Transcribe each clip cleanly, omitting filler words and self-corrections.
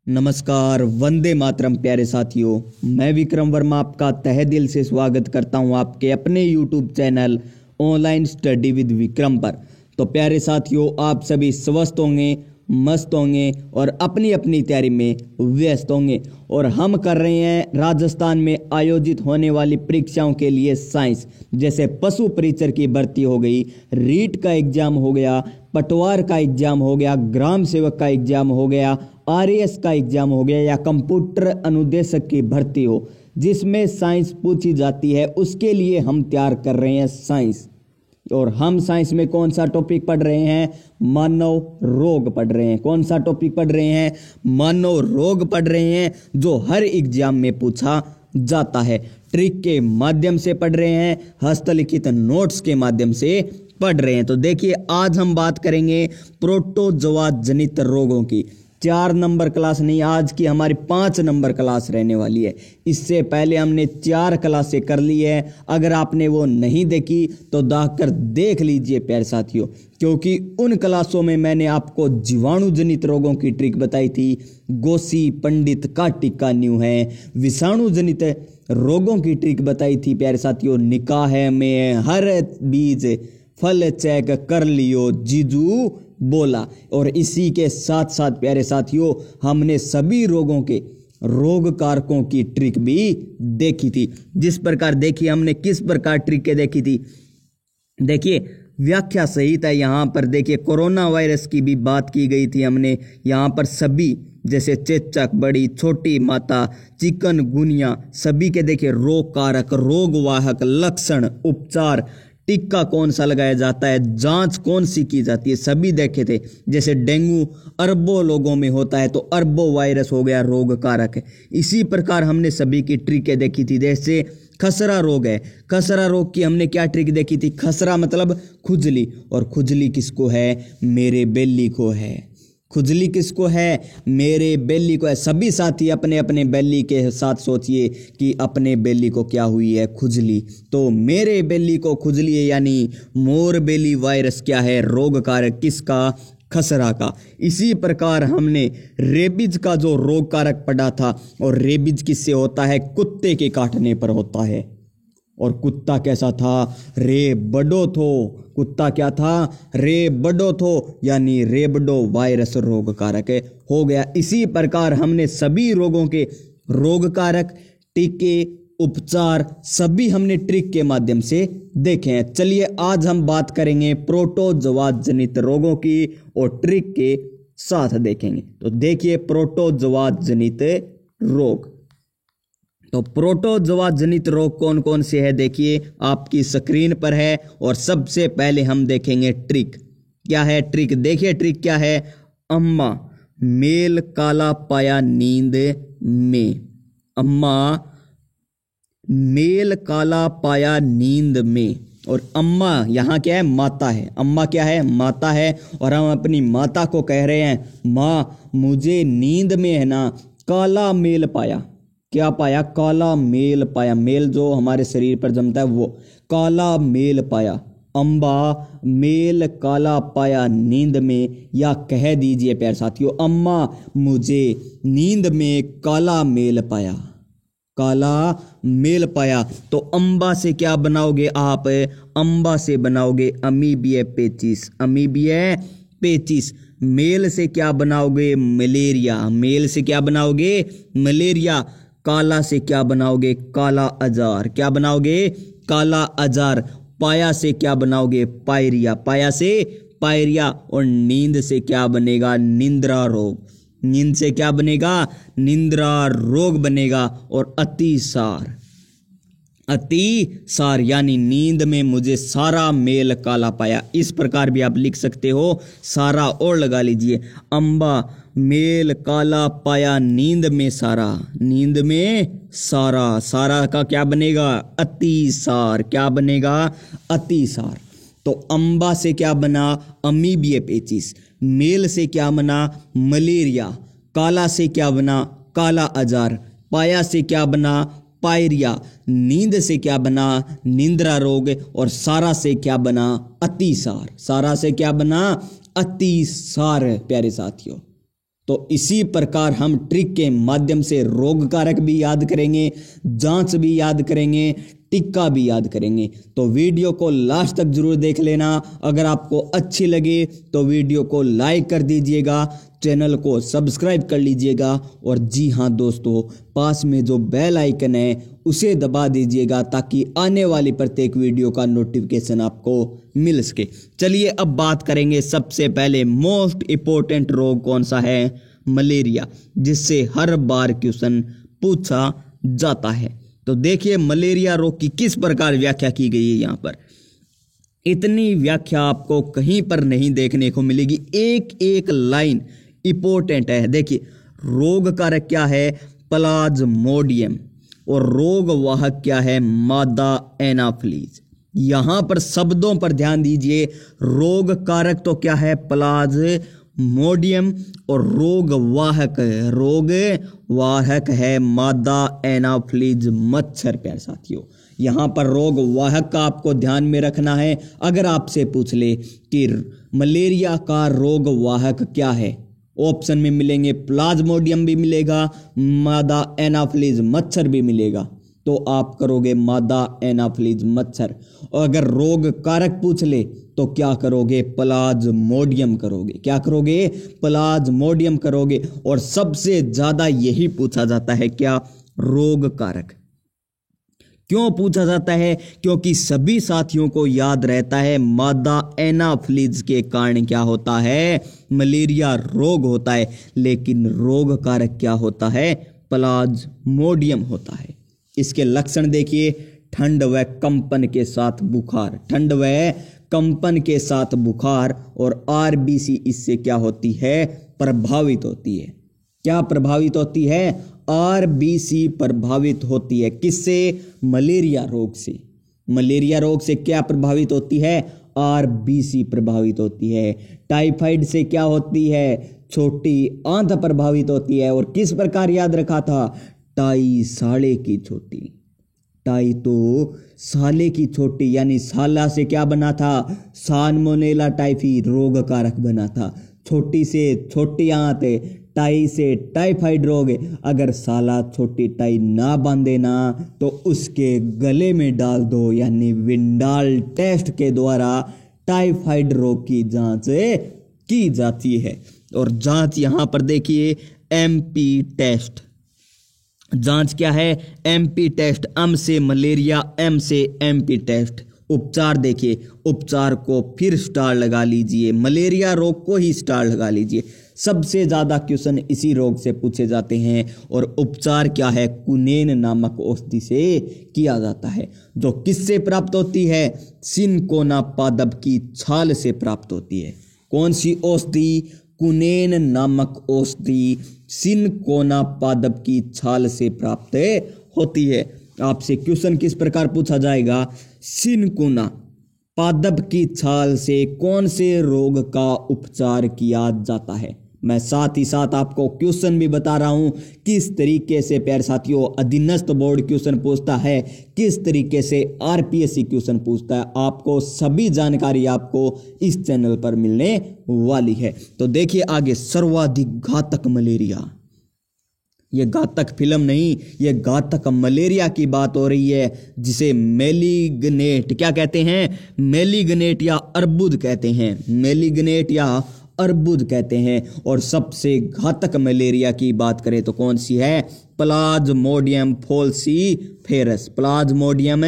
नमस्कार, वंदे मातरम प्यारे साथियों। मैं विक्रम वर्मा आपका तहे दिल से स्वागत करता हूं आपके अपने YouTube channel online study with Vikram पर। तो प्यारे साथियों, आप सभी स्वस्थ होंगे, मस्त होंगे और अपनी अपनी तैयारी में व्यस्त होंगे। और हम कर रहे हैं राजस्थान में आयोजित होने वाली परीक्षाओं के लिए साइंस, जैसे पशु परीक्षक की भर्ती हो गई, रीट का एग्जाम हो गया, पटवार का एग्जाम हो गया, ग्राम सेवक का एग्जाम हो गया, आरएएस का एग्जाम हो गया, या कंप्यूटर अनुदेशक की भर्ती हो जिसमें साइंस पूछी जाती है, उसके लिए हम तैयार कर रहे हैं साइंस। और हम साइंस में कौन सा टॉपिक पढ़ रहे हैं? मानव रोग पढ़ रहे हैं। कौन सा टॉपिक पढ़ रहे हैं? मानव रोग पढ़ रहे हैं, जो हर एग्जाम में पूछा जाता है। ट्रिक के माध्यम से पढ़ रहे हैं, हस्तलिखित नोट्स के माध्यम से पढ़ रहे हैं। तो देखिए, आज हम बात करेंगे प्रोटोजोआ जनित रोगों की। 4 नंबर क्लास नहीं, आज की हमारी 5 नंबर क्लास रहने वाली है। इससे पहले हमने 4 क्लासें कर ली है। अगर आपने वो नहीं देखी तो जाकर देख लीजिए प्यारे साथियों, क्योंकि उन क्लासों में मैंने आपको जीवाणु जनित रोगों की ट्रिक बताई थी। गोसी पंडित का टीका न्यू है। विषाणु जनित रोगों की ट्रिक बताई थी प्यारे साथियों। निकाह में हर बीज फल चेक कर लियो, जीजू बोला। और इसी के साथ साथ प्यारे साथियों, हमने सभी रोगों के रोग कारकों की ट्रिक भी देखी थी। जिस प्रकार देखिए, हमने किस प्रकार ट्रिक देखी थी। देखिए, व्याख्या सहित है। यहाँ पर देखिए, कोरोना वायरस की भी बात की गई थी हमने। यहाँ पर सभी, जैसे चेचक, बड़ी छोटी माता, चिकनगुनिया, सभी के देखिए रोग कारक, रोगवाहक, लक्षण, उपचार, टीका कौन सा लगाया जाता है, जांच कौन सी की जाती है, सभी देखे थे। जैसे डेंगू अरबों लोगों में होता है, तो अरबों वायरस हो गया रोग कारक है। इसी प्रकार हमने सभी की ट्रिकें देखी थी। जैसे खसरा रोग है, खसरा रोग की हमने क्या ट्रिक देखी थी? खसरा मतलब खुजली, और खुजली किसको है? मेरे बेली को है। खुजली किसको है? मेरे बेली को है। सभी साथी अपने अपने बेली के साथ सोचिए कि अपने बेली को क्या हुई है? खुजली। तो मेरे बेली को खुजली है, यानी मोर बेली वायरस क्या है? रोग कारक किसका? खसरा का। इसी प्रकार हमने रेबीज का जो रोग कारक पढ़ा था, और रेबीज किससे होता है? कुत्ते के काटने पर होता है। और कुत्ता कैसा था? रे बडो थो। कुत्ता क्या था? रे बडो थो, यानी रेबडो वायरस रोग कारक हो गया। इसी प्रकार हमने सभी रोगों के रोग कारक, टीके, उपचार सभी हमने ट्रिक के माध्यम से देखे हैं। चलिए, आज हम बात करेंगे प्रोटोजोआ जनित रोगों की, और ट्रिक के साथ देखेंगे। तो देखिए, प्रोटोजोआ जनित रोग। तो प्रोटोजोआ जनित रोग कौन कौन से है? देखिए, आपकी स्क्रीन पर है। और सबसे पहले हम देखेंगे ट्रिक। क्या है ट्रिक? देखिए, ट्रिक क्या है? अम्मा मेल काला पाया नींद में। अम्मा मेल काला पाया नींद में। और अम्मा यहाँ क्या है? माता है। अम्मा क्या है? माता है। और हम अपनी माता को कह रहे हैं, माँ मुझे नींद में है ना काला मेल पाया। क्या पाया? काला मेल पाया। मेल जो हमारे शरीर पर जमता है, वो काला मेल पाया। अम्बा मेल काला पाया नींद में, या कह दीजिए प्यारे साथियों, अम्मा मुझे नींद में काला मेल पाया। काला मेल पाया। तो अम्बा से क्या बनाओगे आप? अम्बा से बनाओगे अमीबिया पेचिस। अमीबिया पेचिस। मेल से क्या बनाओगे? मलेरिया। मेल से क्या बनाओगे? मलेरिया। काला से क्या बनाओगे? काला अजार। क्या बनाओगे? काला अजार। पाया से क्या बनाओगे? पायरिया। पाया से पायरिया। और नींद से क्या बनेगा? निंद्रा रोग। नींद से क्या बनेगा? निंद्रा रोग बनेगा। और अतिसार। अतिसार, यानी नींद में मुझे सारा मेल काला पाया। इस प्रकार भी आप लिख सकते हो, सारा और लगा लीजिए। अम्बा मेल काला पाया नींद में सारा। नींद में सारा। सारा का क्या बनेगा? अतिसार। क्या बनेगा? अतिसार। तो अम्बा से क्या बना? अमीबिया पेचिस। मेल से क्या बना? मलेरिया। काला से क्या बना? काला अजार। पाया से क्या बना? पायरिया। नींद से क्या बना? निंद्रा रोग। और सारा से क्या बना? अतिसार। सारा से क्या बना? अतिसार। प्यारे साथियों, तो इसी प्रकार हम ट्रिक के माध्यम से रोग कारक भी याद करेंगे, जांच भी याद करेंगे, टिक्का भी याद करेंगे। तो वीडियो को लास्ट तक जरूर देख लेना। अगर आपको अच्छी लगे तो वीडियो को लाइक कर दीजिएगा, चैनल को सब्सक्राइब कर लीजिएगा और जी हाँ दोस्तों, पास में जो बेल आइकन है उसे दबा दीजिएगा ताकि आने वाली प्रत्येक वीडियो का नोटिफिकेशन आपको मिल सके। चलिए अब बात करेंगे सबसे पहले मोस्ट इम्पोर्टेंट रोग कौन सा है, मलेरिया, जिससे हर बार क्वेश्चन पूछा जाता है। तो देखिए मलेरिया रोग की किस प्रकार व्याख्या की गई है। यहाँ पर इतनी व्याख्या आपको कहीं पर नहीं देखने को मिलेगी, एक एक लाइन इंपॉर्टेंट है। देखिए रोग कारक क्या है, प्लाज्मोडियम, और रोग वाहक क्या है, मादा एनाफ्लीज। यहां पर शब्दों पर ध्यान दीजिए, रोग कारक तो क्या है, प्लाज्मोडियम, और रोग वाहक है मादा एनाफ्लीज मच्छर। प्यारे साथियों यहां पर रोग वाहक का आपको ध्यान में रखना है। अगर आपसे पूछ ले कि मलेरिया का रोग वाहक क्या है, ऑप्शन में मिलेंगे प्लाज्मोडियम भी मिलेगा, मादा एनाफ्लीज मच्छर भी मिलेगा, तो आप करोगे मादा एनाफ्लीज मच्छर। और अगर रोग कारक पूछ ले तो क्या करोगे, प्लाज्मोडियम करोगे। क्या करोगे, प्लाज्मोडियम करोगे। और सबसे ज्यादा यही पूछा जाता है, क्या, रोग कारक। क्यों पूछा जाता है, क्योंकि सभी साथियों को याद रहता है मादा एनाफ्लीज के कारण क्या होता है, मलेरिया रोग होता है, लेकिन रोग कारक क्या होता है, प्लाज्मोडियम होता है। इसके लक्षण देखिए, ठंड व कंपन के साथ बुखार, ठंड व कंपन के साथ बुखार, और आरबीसी इससे क्या होती है, प्रभावित होती है। क्या प्रभावित होती है, आरबीसी प्रभावित होती है। किससे, मलेरिया रोग से। मलेरिया रोग से क्या प्रभावित होती है, आरबीसी प्रभावित होती है। टाइफाइड से क्या होती है, छोटी आंत प्रभावित होती है। और किस प्रकार याद रखा था, टाई साले की छोटी, टाई तो साले की छोटी, यानी साला से क्या बना था, साल्मोनेला टाइफी रोग कारक बना था। छोटी से छोटी आंत, टाई से टाइफाइड रोग। अगर साला छोटी टाई ना बांधे ना तो उसके गले में डाल दो, यानी विंडाल टेस्ट के द्वारा टाइफाइड रोग की जांच की जाती है। और जांच यहां पर देखिए, एमपी टेस्ट। जांच क्या है, एमपी टेस्ट, एम से मलेरिया, एम से एमपी टेस्ट। उपचार देखिए, उपचार को फिर स्टार लगा लीजिए, मलेरिया रोग को ही स्टार लगा लीजिए। सबसे ज्यादा क्वेश्चन इसी रोग से पूछे जाते हैं। और उपचार क्या है, कुनेन नामक औषधि से किया जाता है, जो किससे प्राप्त होती है, सिनकोना पादप की छाल से प्राप्त होती है। कौन सी औषधि, कुनेन नामक औषधि सिनकोना पादप की छाल से प्राप्त होती है। आपसे क्वेश्चन किस प्रकार पूछा जाएगा, सिनकोना पादप की छाल से कौन से रोग का उपचार किया जाता है। मैं साथ ही साथ आपको क्वेश्चन भी बता रहा हूं, किस तरीके से प्यारे साथियों अधीनस्थ बोर्ड क्वेश्चन पूछता है, किस तरीके से आरपीएससी क्वेश्चन पूछता है। आपको सभी जानकारी आपको इस चैनल पर मिलने वाली है। तो देखिए आगे, सर्वाधिक घातक मलेरिया। ये घातक फिल्म नहीं, ये घातक मलेरिया की बात हो रही है, जिसे मेलिग्नेट क्या कहते हैं, मेलिग्नेट या अर्बुद कहते हैं, मेलिग्नेट या अर्बुद कहते हैं। और सबसे घातक मलेरिया की बात करें तो कौन सी है, प्लाज्मोडियम फॉल्सीफेरस। प्लाज्मोडियम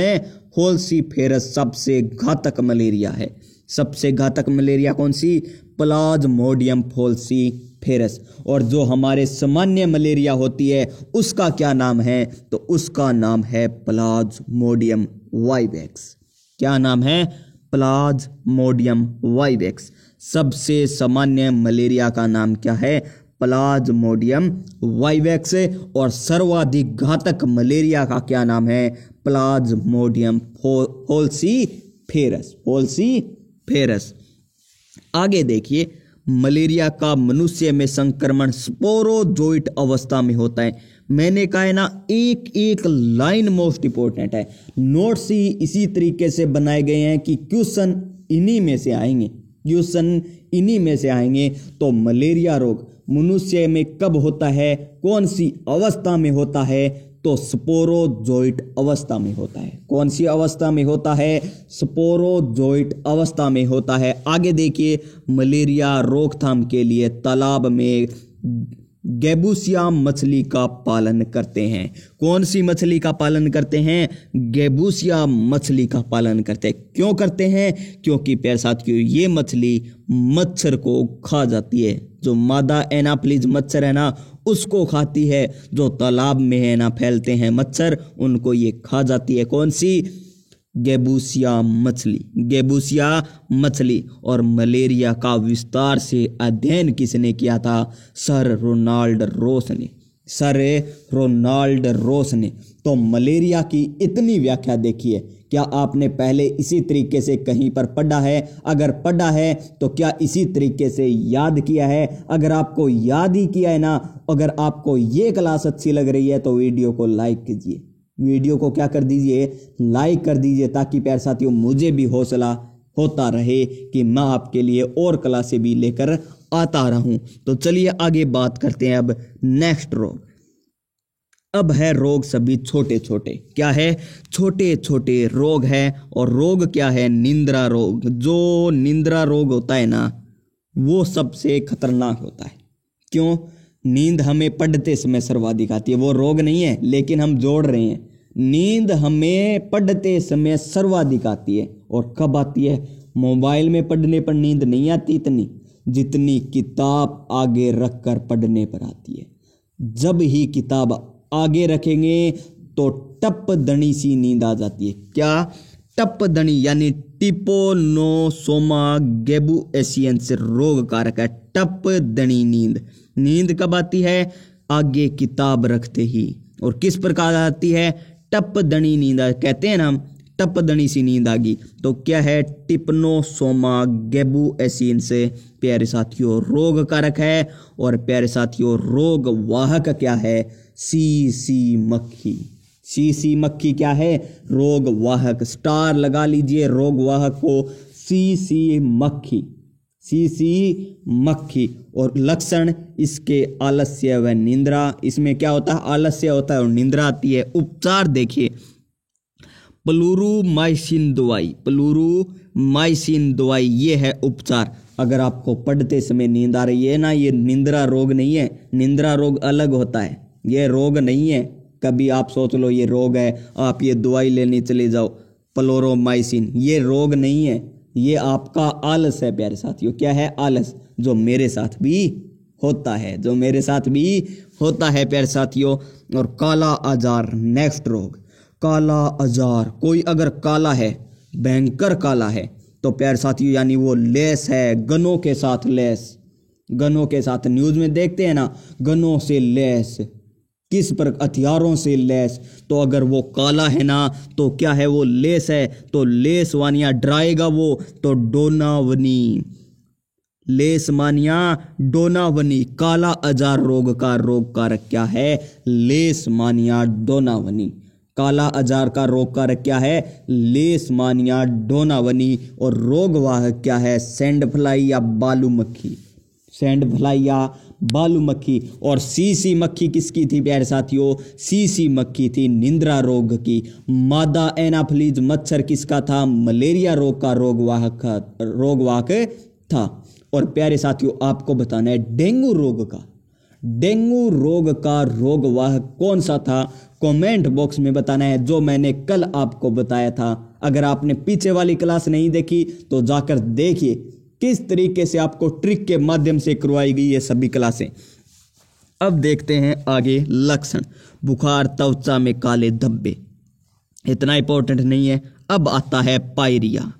फॉल्सीफेरस सबसे घातक मलेरिया है। सबसे घातक मलेरिया कौन सी, प्लाज्मोडियम फॉल्सीफेरस। और जो हमारे सामान्य मलेरिया होती है उसका क्या नाम है, तो उसका नाम है प्लाज्मोडियम वाइवेक्स। क्या नाम है, प्लाज्मोडियम वाइवेक्स। सबसे सामान्य मलेरिया का नाम क्या है, प्लाज्मोडियम वाइवेक्स। और सर्वाधिक घातक मलेरिया का क्या नाम है, प्लाज्मोडियम फॉल्सीफेरस, फॉल्सीफेरस। आगे देखिए, मलेरिया का मनुष्य में संक्रमण स्पोरोजोइट अवस्था में होता है। मैंने कहा है ना, एक एक लाइन मोस्ट इंपोर्टेंट है। नोट्स ही इसी तरीके से बनाए गए हैं कि क्वेश्चन इन्हीं में से आएंगे, क्वेश्चन इन्हीं में से आएंगे। तो मलेरिया रोग मनुष्य में कब होता है, कौन सी अवस्था में होता है? तो स्पोरोजोइट अवस्था में होता है। कौन सी अवस्था में होता है? स्पोरोजोइट अवस्था में होता है। आगे देखिए, मलेरिया रोकथाम के लिए तालाब में गैबूसिया मछली का पालन करते हैं। कौन सी मछली का पालन करते हैं? गैबूसिया मछली का पालन करते हैं। क्यों करते हैं? क्योंकि प्यारे साथियों, ये मछली मच्छर को खा जाती है। जो मादा एनाफ्लीज मच्छर है ना, उसको खाती है। जो तालाब में है ना फैलते हैं मच्छर, उनको ये खा जाती है। कौन सी? गैबूसिया मछली। गैबूसिया मछली। और मलेरिया का विस्तार से अध्ययन किसने किया था? सर रोनाल्ड रोस ने। सर रोनाल्ड रोस ने। तो मलेरिया की इतनी व्याख्या देखिए। क्या आपने पहले इसी तरीके से कहीं पर पढ़ा है? अगर पढ़ा है तो क्या इसी तरीके से याद किया है? अगर आपको याद ही किया है ना, अगर आपको ये क्लास अच्छी लग रही है तो वीडियो को लाइक कीजिए। वीडियो को क्या कर दीजिए? लाइक कर दीजिए, ताकि प्यारे साथियों मुझे भी हौसला होता रहे कि मैं आपके लिए और क्लासें भी लेकर आता रहूं। तो चलिए आगे बात करते हैं अब नेक्स्ट रोग। अब है रोग सभी छोटे छोटे। क्या है? छोटे छोटे रोग है। और रोग क्या है? निंद्रा रोग। जो निंद्रा रोग होता है ना, वो सबसे खतरनाक होता है। क्यों? नींद हमें पढ़ते समय सर्वाधिक आती है। वो रोग नहीं है, लेकिन हम जोड़ रहे हैं। नींद हमें पढ़ते समय सर्वाधिक आती है। और कब आती है? मोबाइल में पढ़ने पर नींद नहीं आती इतनी, जितनी किताब आगे रखकर पढ़ने पर आती है। जब ही किताब आगे रखेंगे तो टप दणी सी नींद आ जाती है। क्या? टप दणी, यानी टिपोनोसोमा गैबुएसियंस रोग कारक है टप दणी नींद। नींद कब आती है? आगे किताब रखते ही। और किस प्रकार आती है? टप दणी नींद। कहते हैं ना हम, टप दणी सी नींद आ गई। तो क्या है? टिप्नोसोमा गैबुएसियंस प्यारे साथियों रोग कारक है। और प्यारे साथियों रोग वाहक क्या है? सीसी मक्खी। सीसी मक्खी क्या है? रोग वाहक। स्टार लगा लीजिए रोग वाहक को, सीसी मक्खी। सीसी मक्खी। और लक्षण इसके आलस्य व निंद्रा। इसमें क्या होता है? आलस्य होता है और निंद्रा आती है। उपचार देखिए, प्लूरूमाइसिन दवाई। प्लूरूमाइसिन दवाई ये है उपचार। अगर आपको पढ़ते समय नींद आ रही है ना, ये निंद्रा रोग नहीं है। निंद्रा रोग अलग होता है, ये रोग नहीं है। कभी आप सोच लो ये रोग है, आप ये दवाई लेने चले जाओ प्लूरोमाइसिन, ये रोग नहीं है, ये आपका आलस है प्यारे साथियों। क्या है? आलस। जो मेरे साथ भी होता है, जो मेरे साथ भी होता है प्यारे साथियों। और काला आजार नेक्स्ट रोग। काला आजार, कोई अगर काला है, भयंकर काला है, तो प्यारे साथियों यानी वो लेस है, गनों के साथ लेस। गनों के साथ न्यूज में देखते हैं ना, गनों से लेस, किस पर? हथियारों से लेस। तो अगर वो काला है ना, तो क्या है? वो लेस है। तो लेस वानिया डराएगा वो, तो डोनावनी। लेस मानिया डोनावनी। काला आजार रोग का रोग कारक क्या है? लेस मानिया डोनावनी। काला आजार का रोग कारक क्या है? लेस मानिया डोनावनी। और रोग वाहक क्या है? सैंड फ्लाई या बालू मक्खी। सैंड फ्लाई या बालू मक्खी। और सीसी मक्खी किसकी थी प्यारे साथियों? सीसी मक्खी थी निंद्रा रोग की। मादा एनाफ्लीज मच्छर किसका था? मलेरिया रोग का रोग वाहक था। और प्यारे साथियों आपको बताना है डेंगू रोग का। डेंगू रोग का रोग वाहक कौन सा था? कमेंट बॉक्स में बताना है, जो मैंने कल आपको बताया था। अगर आपने पीछे वाली क्लास नहीं देखी तो जाकर देखिए किस तरीके से आपको ट्रिक के माध्यम से करवाई गई ये सभी क्लासें। अब देखते हैं आगे लक्षण। बुखार, त्वचा में काले धब्बे, इतना इंपॉर्टेंट नहीं है। अब आता है पायरिया।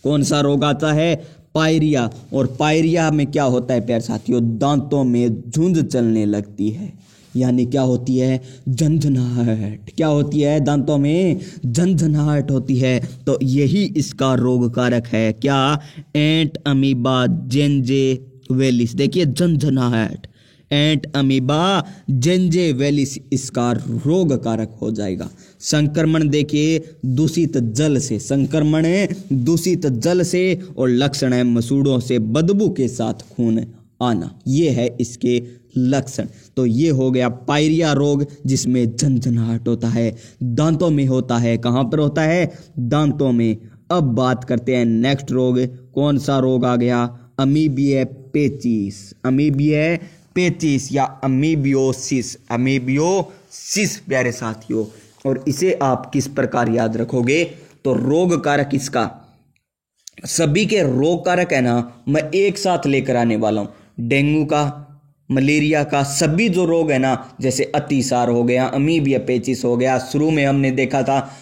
कौन सा रोग आता है? पायरिया। और पायरिया में क्या होता है प्यारे साथियों? दांतों में झुंझ चलने लगती है, यानी क्या होती है? झंझनाहट। क्या होती है? दांतों में झंझनाहट होती है। तो यही इसका रोग कारक है। क्या? एंट अमीबा जेंजेवेलिस। देखिए झंझनाहट, एंट अमीबा जेंजेवेलिस इसका रोग कारक हो जाएगा। संक्रमण देखिए दूषित जल से। संक्रमण दूषित जल से। और लक्षण है मसूड़ों से बदबू के साथ खून आना, ये है इसके लक्षण। तो ये हो गया पायरिया रोग, जिसमें झनझनाहट होता है, दांतों में होता है। कहाँ पर होता है? दांतों में। अब बात करते हैं नेक्स्ट रोग। कौन सा रोग आ गया? अमीबिया पेचिस। अमीबिया पेचिस या अमीबियोसिस। अमीबियोसिस प्यारे साथियों, और इसे आप किस प्रकार याद रखोगे? तो रोग कारक इसका, सभी के रोग कारक है ना, मैं एक साथ लेकर आने वाला हूं। डेंगू का, मलेरिया का, सभी जो रोग है ना, जैसे अतिसार हो गया, अमीबिया पेचिस हो गया। शुरू में हमने देखा था,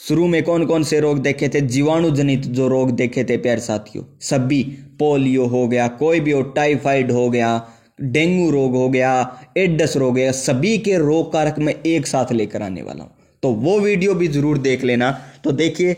शुरू में कौन कौन से रोग देखे थे? जीवाणु जनित जो रोग देखे थे प्यारे साथियों, सभी। पोलियो हो गया, कोई भी हो, टाइफाइड हो गया, डेंगू रोग हो गया, एड्स रोग हो गया, सभी के रोग कारक मैं एक साथ लेकर आने वाला हूं। तो वो वीडियो भी जरूर देख लेना। तो देखिए,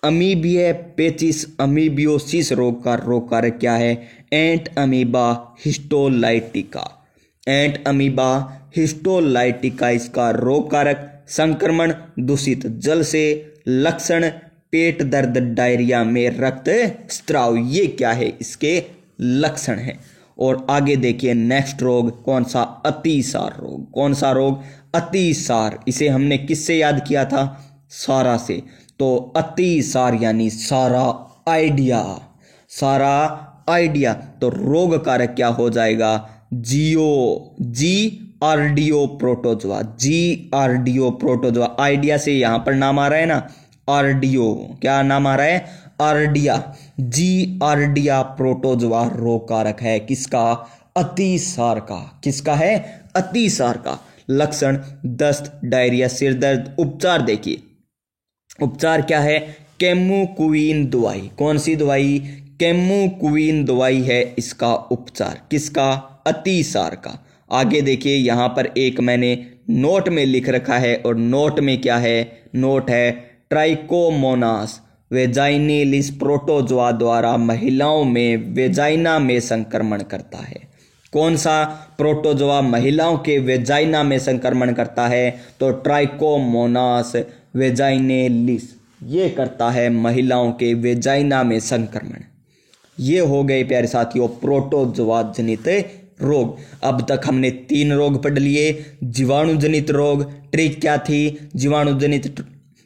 अमीबिया पेचिस अमीबियोसिस रोग का रोग कारक क्या है? एंट अमीबा हिस्टोलाइटिका। एंट अमीबा हिस्टोलाइटिका इसका रोग कारक। संक्रमण दूषित जल से। लक्षण पेट दर्द, डायरिया में रक्त स्त्राव, ये क्या है? इसके लक्षण है। और आगे देखिए नेक्स्ट रोग, कौन सा? अतिसार रोग। कौन सा रोग? अतिसार। इसे हमने किससे याद किया था? सारा से। तो अतिसार यानी सारा आइडिया, सारा आइडिया। तो रोग कारक क्या हो जाएगा? जीआरडीओ प्रोटोजोआ। जीआरडीओ प्रोटोजोआ, आइडिया से यहां पर नाम आ रहा है ना, आरडीओ। क्या नाम आ रहा है? आर्डिया। जीआरडिया प्रोटोजोआ रोग कारक है। किसका? अतिसार का। किसका है? अतिसार का। लक्षण दस्त, डायरिया, सिर दर्द। उपचार देखिए, उपचार क्या है? केमुकुइन दवाई। कौन सी दवाई? केमुकुइन दवाई है इसका उपचार। किसका? अतिसार का। आगे देखिए, यहां पर एक मैंने नोट में लिख रखा है, और नोट में क्या है? नोट है ट्राइकोमोनास वेजाइनिलिस प्रोटोजोआ द्वारा महिलाओं में वेजाइना में संक्रमण करता है। कौन सा प्रोटोजोआ महिलाओं के वेजाइना में संक्रमण करता है? तो ट्राइकोमोनास वेजाइनेलिस, ये करता है महिलाओं के वेजाइना में संक्रमण। ये हो गए प्यारे साथियों प्रोटोजोआ जनित रोग। अब तक हमने 3 रोग पढ़ लिए। जीवाणु जनित रोग, ट्रिक क्या थी?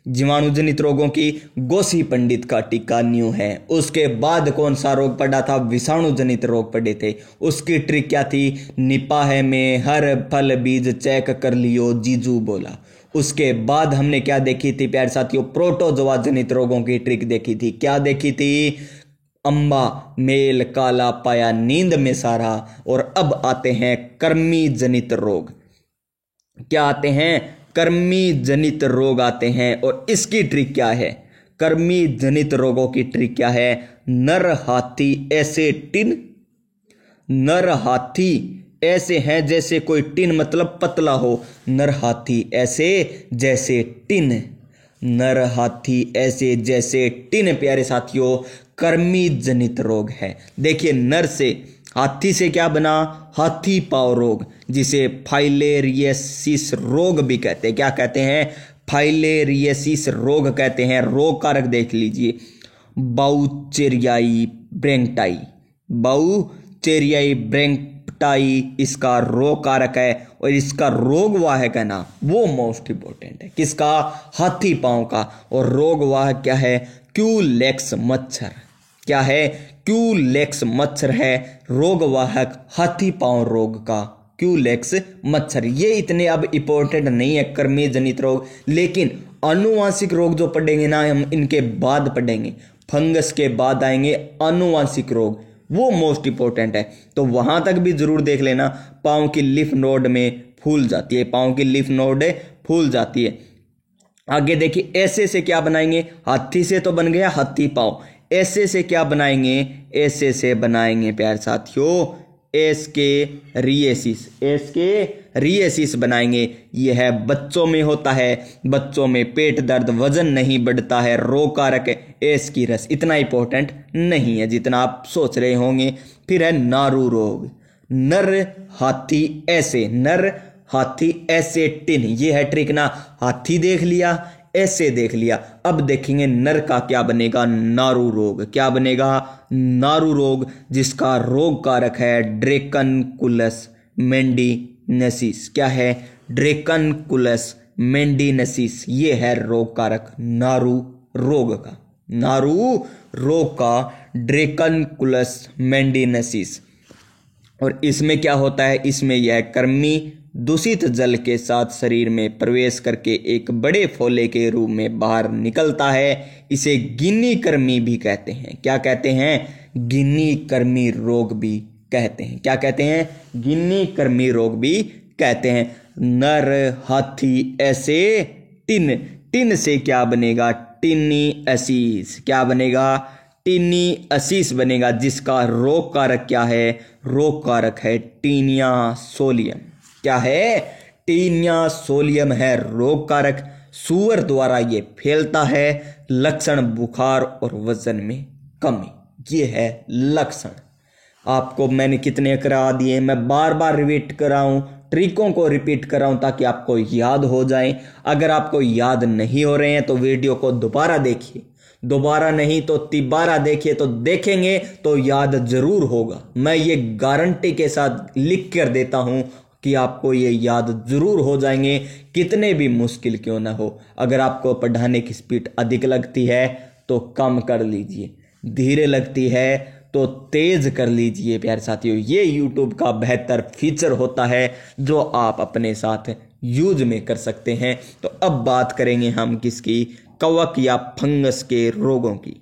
जीवाणु जनित रोगों की गोसी पंडित का टीका न्यू है। उसके बाद कौन सा रोग पढ़ा था? विषाणु जनित रोग पढ़े थे। उसकी ट्रिक क्या थी? निपाह में हर फल बीज चेक कर लियो, जीजू बोला। उसके बाद हमने क्या देखी थी प्यारे साथियों? प्रोटोजोआ जनित रोगों की ट्रिक देखी थी। क्या देखी थी? अम्बा मेल काला पाया, नींद में सारा। और अब आते हैं कर्मी जनित रोग। क्या आते हैं? कर्मी जनित रोग आते हैं। और इसकी ट्रिक क्या है? कर्मी जनित रोगों की ट्रिक क्या है? नर हाथी ऐसे टिन, नर हाथी ऐसे हैं जैसे कोई टिन, मतलब पतला हो। नर हाथी ऐसे जैसे टिन, नर हाथी ऐसे जैसे टिन प्यारे साथियों कर्मी जनित रोग है। देखिए, नर से, हाथी से क्या बना? हाथी पांव रोग, जिसे फाइलेरियसिस रोग भी कहते हैं। क्या कहते हैं? फाइलेरियसिस रोग कहते हैं। रोग कारक देख लीजिए, बाउचेरियाई ब्रेंटाई, बाउचेरियाई ब्रेंटाई इसका रोग कारक है। और इसका रोग वाहक है ना, वो मोस्ट इंपोर्टेंट है। किसका? हाथी पांव का। और रोग वाहक क्या है? क्यूलेक्स मच्छर। क्या है? क्यूलेक्स मच्छर है रोगवाहक हाथी पांव रोग का, क्यूलेक्स मच्छर। ये इतने अब इंपॉर्टेंट नहीं है कर्मी जनित रोग, लेकिन आनुवांशिक रोग जो पढ़ेंगे ना हम, इनके बाद पढ़ेंगे। फंगस के बाद आएंगे आनुवांशिक रोग, वो मोस्ट इंपॉर्टेंट है। तो वहां तक भी जरूर देख लेना। पांव की लिफ नोड में फूल जाती है, पांव की लिफ नोड फूल जाती है। आगे देखिए, ऐसे से क्या बनाएंगे? हाथी से तो बन गया हाथी पांव। ऐसे से क्या बनाएंगे? ऐसे से बनाएंगे प्यारे साथियों एस्केरियासिस, एस्केरियासिस बनाएंगे। यह है बच्चों में होता है, बच्चों में पेट दर्द, वजन नहीं बढ़ता है, रोग कारक एस्कीरस। इतना इंपॉर्टेंट नहीं है जितना आप सोच रहे होंगे। फिर है नारू रोग, नर हाथी ऐसे, नर हाथी ऐसे टिन। ये है ट्रिक ना, हाथी देख लिया, ऐसे देख लिया। अब देखेंगे नर का क्या बनेगा, नारू रोग। क्या बनेगा, नारू रोग, जिसका रोग कारक है ड्रेकनकुलस मेंडिनेसिस। क्या है, ड्रेकनकुलस मेंडिनेसिस, ये है रोग कारक नारू रोग का, नारू रोग का ड्रेकनकुलस मेंडिनेसिस। और इसमें क्या होता है, इसमें यह कृमि दूषित जल के साथ शरीर में प्रवेश करके एक बड़े फोले के रूप में बाहर निकलता है। इसे गिनी कृमि भी कहते हैं। क्या कहते हैं, गिनी कृमि रोग भी कहते हैं। क्या कहते हैं, गिनी कृमि रोग भी कहते हैं। नर हाथी ऐसे टिन, टिन से क्या बनेगा, टिनियासिस। क्या बनेगा, टिनियासिस बनेगा, जिसका रोग कारक क्या है, रोग कारक है टीनिया सोलियम। क्या है, टीनिया सोलियम है रोग कारक। सूअर द्वारा ये फैलता है। लक्षण बुखार और वजन में कमी, ये है लक्षण। आपको मैंने कितने करा दिए, मैं बार बार रिपीट कराऊं, ट्रिकों को रिपीट कराऊं ताकि आपको याद हो जाए। अगर आपको याद नहीं हो रहे हैं तो वीडियो को दोबारा देखिए, दोबारा नहीं तो तिबारा देखिए, तो देखेंगे तो याद जरूर होगा। मैं ये गारंटी के साथ लिख कर देता हूं कि आपको ये याद जरूर हो जाएंगे, कितने भी मुश्किल क्यों ना हो। अगर आपको पढ़ाने की स्पीड अधिक लगती है तो कम कर लीजिए, धीरे लगती है तो तेज कर लीजिए। प्यारे साथियों, ये YouTube का बेहतर फीचर होता है जो आप अपने साथ यूज में कर सकते हैं। तो अब बात करेंगे हम किसकी, कवक या फंगस के रोगों की।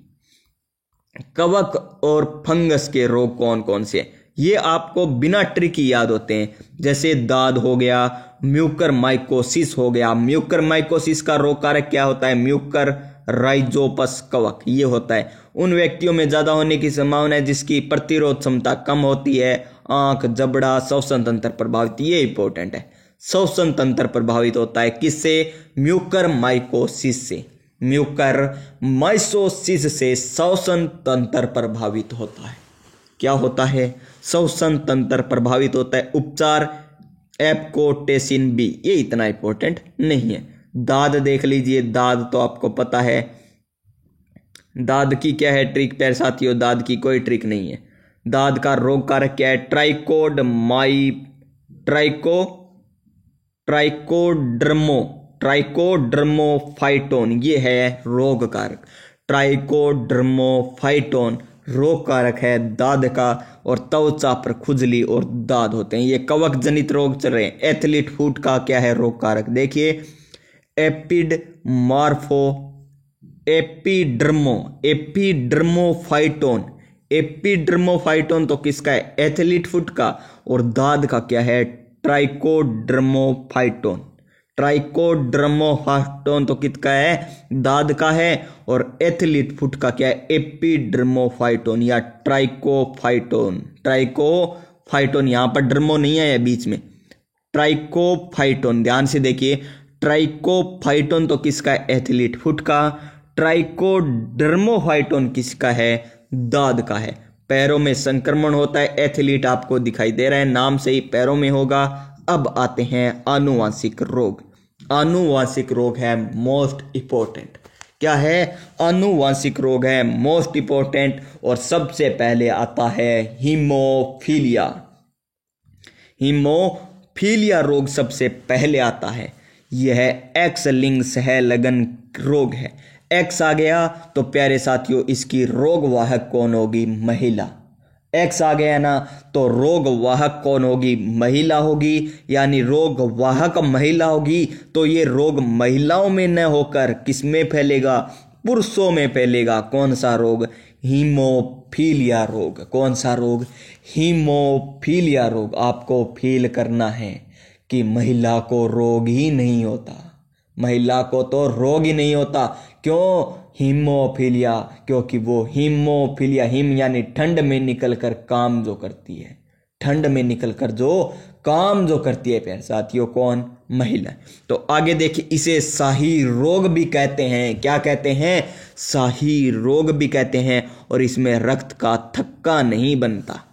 कवक और फंगस के रोग कौन कौन से हैं, ये आपको बिना ट्रिक की याद होते हैं। जैसे दाद हो गया, म्यूकर माइकोसिस हो गया। म्यूकर माइकोसिस का रोग कारक क्या होता है, म्यूकर राइजोपस कवक, ये होता है। उन व्यक्तियों में ज्यादा होने की संभावना है जिसकी प्रतिरोध क्षमता कम होती है। आंख, जबड़ा, श्वसन तंत्र प्रभावित, ये इंपॉर्टेंट है। श्वसन तंत्र प्रभावित होता है किससे, म्यूकर माइकोसिस से। म्यूकर माइकोसिस से श्वसन तंत्र प्रभावित होता है। क्या होता है, श्वसन तंत्र प्रभावित होता है। उपचार एप्कोटेसिन बी, ये इतना इंपॉर्टेंट नहीं है। दाद देख लीजिए, दाद तो आपको पता है, दाद की क्या है ट्रिक प्यारे साथियों, दाद की कोई ट्रिक नहीं है। दाद का रोग कारक क्या है, ट्राइकोडर्मोफाइटोन, ये है रोग कारक। ट्राइकोडर्मोफाइटोन रोग कारक है दाद का, और त्वचा पर खुजली और दाद होते हैं। ये कवक जनित रोग चल रहे हैं। एथलीट फुट का क्या है रोग कारक, देखिए एपिडर्मोफाइटोन तो किसका है, एथलीट फुट का। और दाद का क्या है, ट्राइकोडर्मोफाइटोन तो किसका है, दाद का है। और एथलीट फुट का क्या है, एपिडर्मोफाइटोन या ट्राइकोफाइटोन, यहां पर डर्मो नहीं है बीच में, ट्राइकोफाइटोन, ध्यान से देखिए। ट्राइकोफाइटोन तो किसका है, एथलीट फुट का। ट्राइकोडर्मोफाइटोन किसका है, दाद का है। पैरों में संक्रमण होता है, एथलीट आपको दिखाई दे रहा है, नाम से ही पैरों में होगा। अब आते हैं आनुवांशिक रोग। आनुवांशिक रोग है मोस्ट इंपॉर्टेंट। क्या है, आनुवांशिक रोग है मोस्ट इंपॉर्टेंट। और सबसे पहले आता है हीमोफीलिया। हीमोफीलिया रोग सबसे पहले आता है। यह एक्स लिंग सहलगन रोग है। एक्स आ गया तो प्यारे साथियों इसकी रोग वाहक कौन होगी, महिला। एक्स आ गया ना तो रोग वाहक कौन होगी, महिला होगी। यानी रोग वाहक महिला होगी तो ये रोग महिलाओं में न होकर किस में फैलेगा, पुरुषों में फैलेगा। कौन सा रोग, हीमोफीलिया रोग। कौन सा रोग, हीमोफीलिया रोग। आपको फील करना है कि महिला को रोग ही नहीं होता, महिला को तो रोग ही नहीं होता। क्यों, हीमोफीलिया, क्योंकि वो हीमोफीलिया, हिम यानी ठंड में निकलकर काम जो करती है, ठंड में निकलकर जो काम जो करती है प्यारे साथियों, कौन, महिला। तो आगे देखिए, इसे शाही रोग भी कहते हैं। क्या कहते हैं, शाही रोग भी कहते हैं। और इसमें रक्त का थक्का नहीं बनता,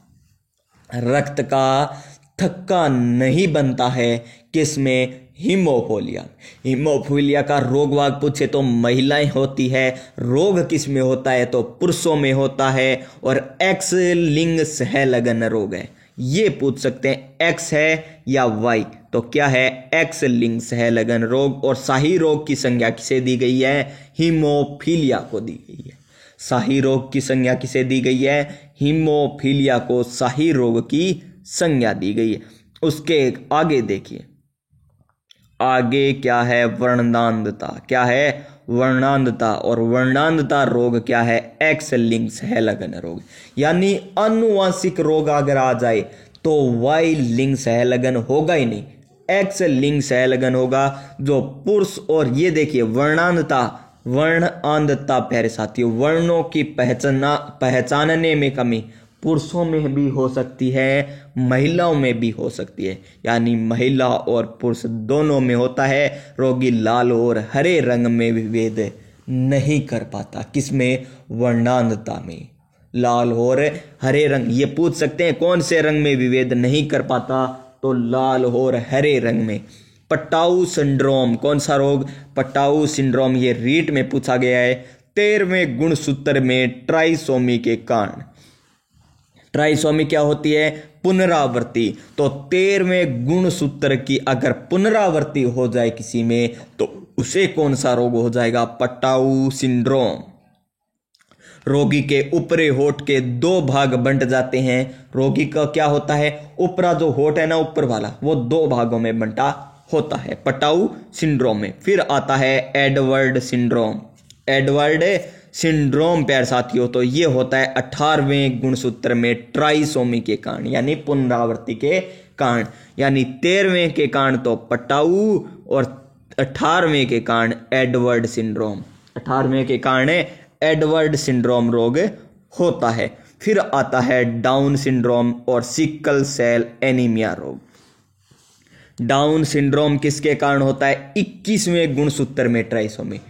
रक्त का थक्का नहीं बनता है। किसमें? हीमोफीलिया। हीमोफीलिया का रोग वाग पूछे तो महिलाएं होती है, रोग किस में होता है तो पुरुषों में होता है, और एक्स लिंग सहलगन रोग है। ये पूछ सकते हैं एक्स है या वाई, तो क्या है? एक्स लिंग सहलगन रोग। और शाही रोग की संज्ञा किसे दी गई है? हीमोफीलिया को दी गई है। शाही रोग की संज्ञा किसे दी गई है? हीमोफीलिया को शाही रोग की संज्ञा दी गई है। उसके आगे देखिए, आगे क्या है? वर्णांधता। क्या है? वर्णांधता। और वर्णांधता रोग क्या है? एक्स लिंग सहलगन रोग। यानी आनुवांशिक रोग अगर आ जाए तो वाई लिंग सहलगन होगा ही नहीं, एक्स लिंग सहलगन होगा जो पुरुष। और ये देखिए वर्णांधता, वर्णांधता प्यारे साथियों, वर्णों की पहचानने में कमी पुरुषों में भी हो सकती है, महिलाओं में भी हो सकती है। यानी महिला और पुरुष दोनों में होता है। रोगी लाल और हरे रंग में विभेद नहीं कर पाता। किसमें? वर्णांधता में। लाल और हरे रंग, ये पूछ सकते हैं कौन से रंग में विभेद नहीं कर पाता, तो लाल और हरे रंग में। पटाऊ सिंड्रोम, कौन सा रोग? Patau syndrome. ये रीट में पूछा गया है 13वें गुणसूत्र में ट्राइसोमी के कारण। ट्राइसोमी क्या होती है? पुनरावृत्ति। तो 13वें गुणसूत्र की अगर पुनरावृत्ति हो जाए किसी में तो उसे कौन सा रोग हो जाएगा? Patau syndrome. रोगी के ऊपरी होठ के 2 भाग बंट जाते हैं। रोगी का क्या होता है? ऊपरा जो होठ है ना, ऊपर वाला, वो 2 भागों में बंटा होता है पटाऊ सिंड्रोम में। फिर आता है एडवर्ड सिंड्रोम। एडवर्ड सिंड्रोम प्यारे साथियों, तो ये होता है 18वें गुणसूत्र में ट्राइसोमी के कारण, यानी पुनरावृत्ति के कारण। यानी 13वें के कारण तो पटाऊ और 18वें के कारण एडवर्ड सिंड्रोम। 18वें के कारण एडवर्ड सिंड्रोम रोग होता है। फिर आता है डाउन सिंड्रोम और सिकल सेल एनीमिया रोग। डाउन सिंड्रोम किसके कारण होता है? 21वें गुणसूत्र में ट्राइसोमी।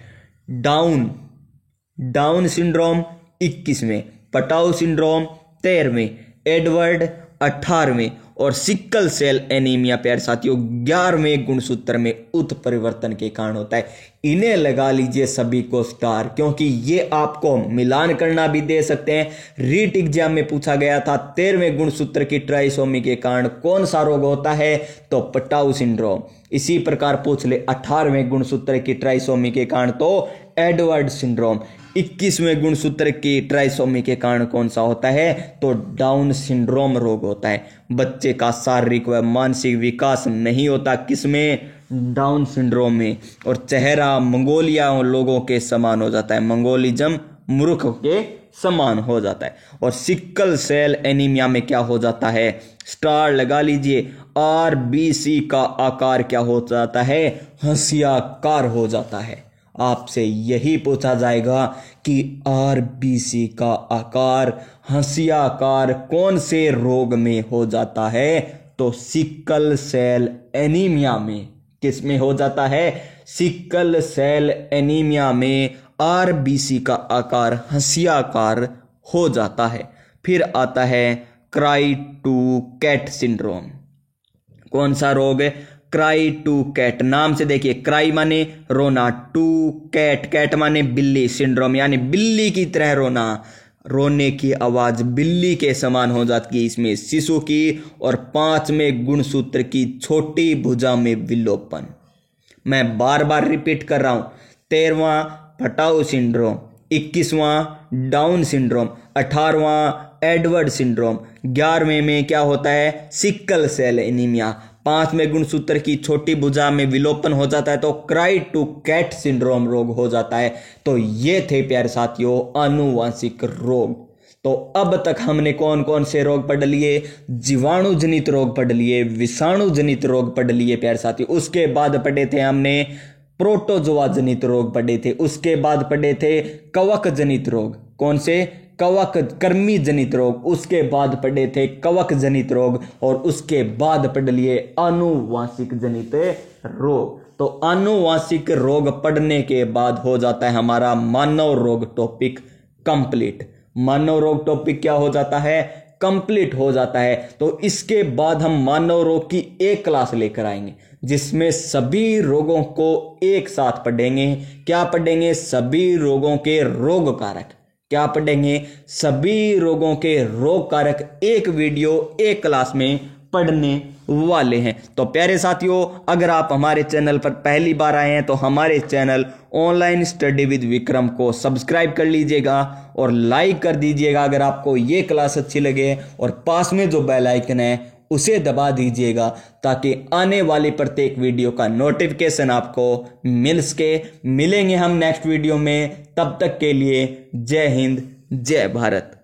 डाउन सिंड्रोम 21वें, पटाऊ सिंड्रोम 13वें, एडवर्ड 18वें और सिकल सेल एनीमिया प्यारे साथियों 11वें गुणसूत्र में उत्परिवर्तन के कारण होता है। इन्हें लगा लीजिए सभी को स्टार, क्योंकि ये आपको मिलान करना भी दे सकते हैं। रीट एग्जाम में पूछा गया था 13वें गुणसूत्र की ट्राइसोमी के कारण कौन सा रोग होता है, तो पटाऊ सिंड्रोम। इसी प्रकार पूछ ले 18वें गुणसूत्र की ट्राइसोमी के कारण तो एडवर्ड सिंड्रोम। 21वें गुणसूत्र की ट्राइसोमी के कारण कौन सा होता है, तो डाउन सिंड्रोम रोग होता है। बच्चे का शारीरिक व मानसिक विकास नहीं होता, किसमें? डाउन सिंड्रोम में। और चेहरा मंगोलिया लोगों के समान हो जाता है, मंगोलिज्म मूर्ख के समान हो जाता है। और सिकल सेल एनीमिया में क्या हो जाता है, स्टार लगा लीजिए, आरबीसी का आकार क्या हो जाता है, हंसियाकार हो जाता है। आपसे यही पूछा जाएगा कि आरबीसी का आकार हंसियाकार कौन से रोग में हो जाता है, तो सिकल सेल एनीमिया में। किस में हो जाता है, सिकल सेल एनीमिया में आरबीसी का आकार हंसियाकार हो जाता है। फिर आता है क्राई टू कैट सिंड्रोम। कौन सा रोग है, क्राई टू कैट। नाम से देखिए, क्राई माने रोना, टू कैट, कैट माने बिल्ली, सिंड्रोम यानी बिल्ली की तरह रोना, रोने की आवाज बिल्ली के समान हो जाती है इसमें शिशु की। और 5वें गुणसूत्र की छोटी भुजा में विलोपन। मैं बार बार रिपीट कर रहा हूं, 13वां पटाऊ सिंड्रोम, 21वां डाउन सिंड्रोम, 18वां एडवर्ड सिंड्रोम, 11वें में क्या होता है, सिकल सेल एनीमिया, 5वें गुणसूत्र की छोटी भुजा में विलोपन हो जाता है तो क्राई टू कैट सिंड्रोम रोग हो जाता है। तो ये थे प्यारे साथियों आनुवांशिक रोग। तो अब तक हमने कौन कौन से रोग पढ़ लिए, जीवाणु जनित रोग पढ़ लिए, विषाणु जनित रोग पढ़ लिए प्यारे साथियों। उसके बाद पढ़े थे हमने प्रोटोजोआ जनित रोग पढ़े थे, उसके बाद पढ़े थे कवक जनित रोग, कौन से, कवक कर्मी जनित रोग, उसके बाद पढ़े थे कवक जनित रोग, और उसके बाद पढ़ लिए आनुवांशिक जनित रोग। तो आनुवांशिक रोग पढ़ने के बाद हो जाता है हमारा मानव रोग टॉपिक कंप्लीट। मानव रोग टॉपिक क्या हो जाता है, कंप्लीट हो जाता है तो इसके बाद हम मानव रोग की एक क्लास लेकर आएंगे जिसमें सभी रोगों को एक साथ पढ़ेंगे। क्या पढ़ेंगे? सभी रोगों के रोग कारक। क्या पढ़ेंगे? सभी रोगों के रोग कारक एक वीडियो एक क्लास में पढ़ने वाले हैं। तो प्यारे साथियों, अगर आप हमारे चैनल पर पहली बार आए हैं तो हमारे channel online study with Vikram को सब्सक्राइब कर लीजिएगा और लाइक कर दीजिएगा अगर आपको ये क्लास अच्छी लगे, और पास में जो बेल आइकन है उसे दबा दीजिएगा ताकि आने वाली प्रत्येक वीडियो का नोटिफिकेशन आपको मिल सके। मिलेंगे हम नेक्स्ट वीडियो में, तब तक के लिए जय हिंद, जय भारत।